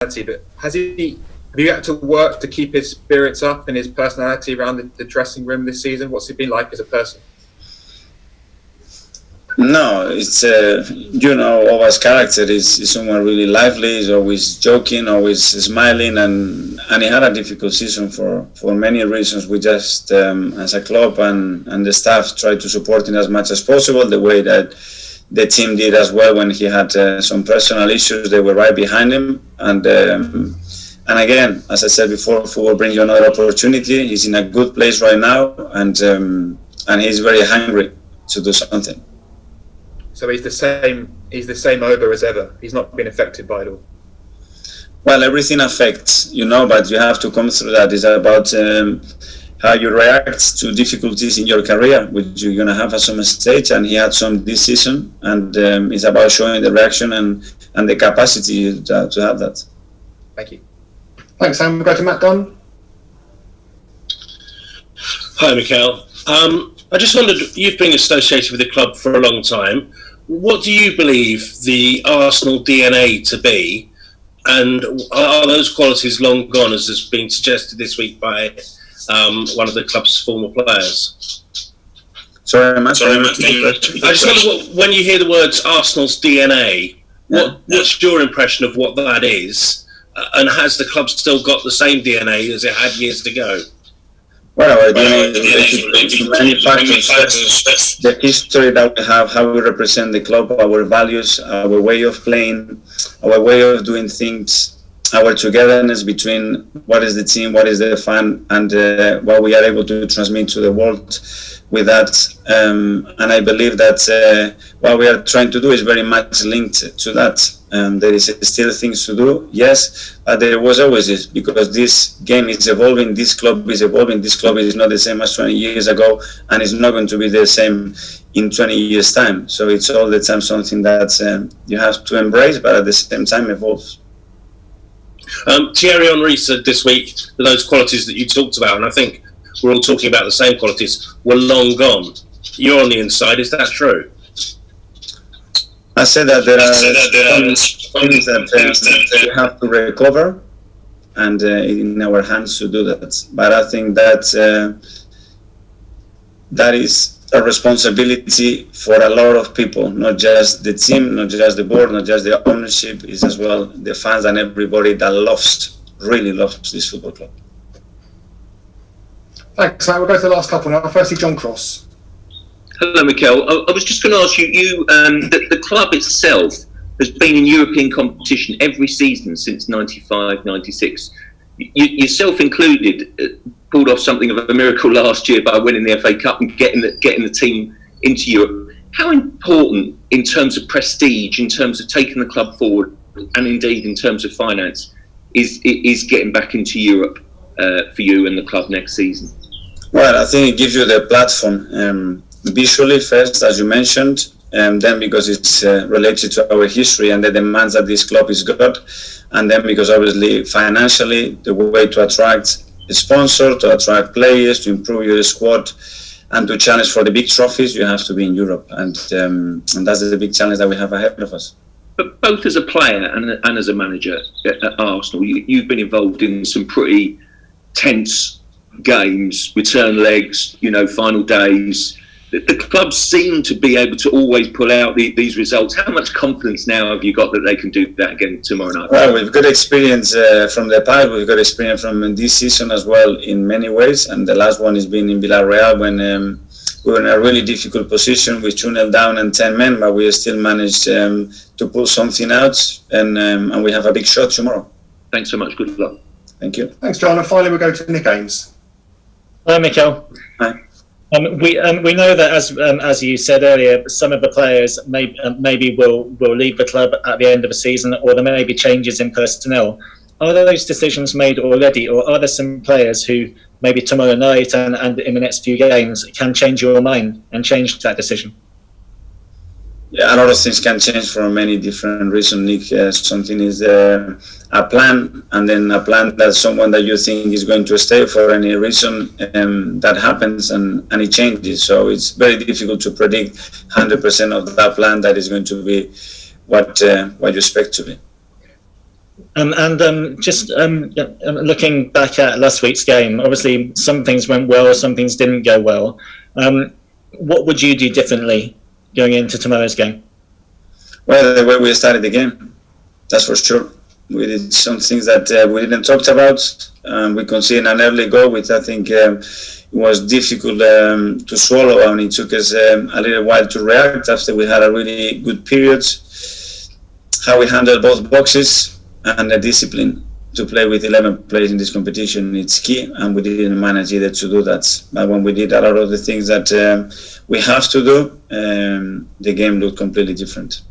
personality, but have you had to work to keep his spirits up and his personality around the dressing room this season? What's he been like as a person? No, it's Oba's character is someone really lively. He's always joking, always smiling, and he had a difficult season for many reasons. We just, as a club and the staff, tried to support him as much as possible. The way that the team did as well when he had some personal issues, they were right behind him. And again, as I said before, football brings you another opportunity. He's in a good place right now, and he's very hungry to do something. So he's the same Oba as ever. He's not been affected by it all. Well, everything affects, but you have to come through that. It's about how you react to difficulties in your career, which you're going to have at some stage, and he had some this season, and it's about showing the reaction and the capacity to have that. Thank you. Thanks, Sam. We'll go to Matt Dunn. Hi, Mikel. I just wondered, you've been associated with the club for a long time. What do you believe the Arsenal DNA to be? And are those qualities long gone, as has been suggested this week by one of the club's former players? Sorry, Matt. I just wonder, when you hear the words Arsenal's DNA, what's your impression of what that is? And has the club still got the same DNA as it had years ago? Well, our DNA is many factors. The history that we have, how we represent the club, our values, our way of playing, our way of doing things, our togetherness between what is the team, what is the fan, and what we are able to transmit to the world with that. And I believe that what we are trying to do is very much linked to that. There is still things to do, yes, but there was always this, because this game is evolving, this club is evolving, this club is not the same as 20 years ago, and it's not going to be the same in 20 years' time. So it's all the time something that you have to embrace, but at the same time evolve. Thierry Henry said this week that those qualities that you talked about, and I think we're all talking about the same qualities, were long gone. You're on the inside, is that true? I said that there are things that we have to recover, and in our hands to do that. But I think that that is a responsibility for a lot of people, not just the team, not just the board, not just the ownership, it's as well the fans and everybody that really loves this football club. Thanks, Matt. We'll go to the last couple now. Firstly, John Cross. Hello, Mikel. I was just going to ask you the club itself has been in European competition every season since 95, 96. Yourself included, pulled off something of a miracle last year by winning the FA Cup and getting the team into Europe. How important, in terms of prestige, in terms of taking the club forward, and indeed in terms of finance, is getting back into Europe for you and the club next season? Well, I think it gives you the platform. Visually first, as you mentioned, and then because it's related to our history and the demands that this club has got, and then because obviously financially the way to attract a sponsor, to attract players, to improve your squad, and to challenge for the big trophies, you have to be in Europe, and that's the big challenge that we have ahead of us. But both as a player and as a manager at Arsenal, you've been involved in some pretty tense games, return legs, final days. The clubs seem to be able to always pull out these results. How much confidence now have you got that they can do that again tomorrow night? Well, we've got experience from the past. We've got experience from this season as well in many ways. And the last one has been in Villareal when we were in a really difficult position with 2-0 down and 10 men, but we still managed to pull something out. And we have a big shot tomorrow. Thanks so much. Good luck. Thank you. Thanks, John. And finally, we'll go to Nick Ames. Hi, Mikel. Hi. We know that as you said earlier, some of the players maybe will leave the club at the end of the season, or there may be changes in personnel. Are those decisions made already, or are there some players who maybe tomorrow night and in the next few games can change your mind and change that decision? Yeah, a lot of things can change for many different reasons, Nick. Something is a plan, and then a plan that someone that you think is going to stay for any reason, that happens and it changes. So it's very difficult to predict 100% of that plan that is going to be what you expect to be. Looking back at last week's game, obviously some things went well, some things didn't go well. What would you do differently going into tomorrow's game? Well, the way we started the game, that's for sure. We did some things that we didn't talk about. We conceded an early goal, which I think was difficult to swallow, and it took us a little while to react after we had a really good period. How we handled both boxes and the discipline to play with 11 players in this competition, it's key, and we didn't manage either to do that. But when we did a lot of the things that we have to do, the game looked completely different.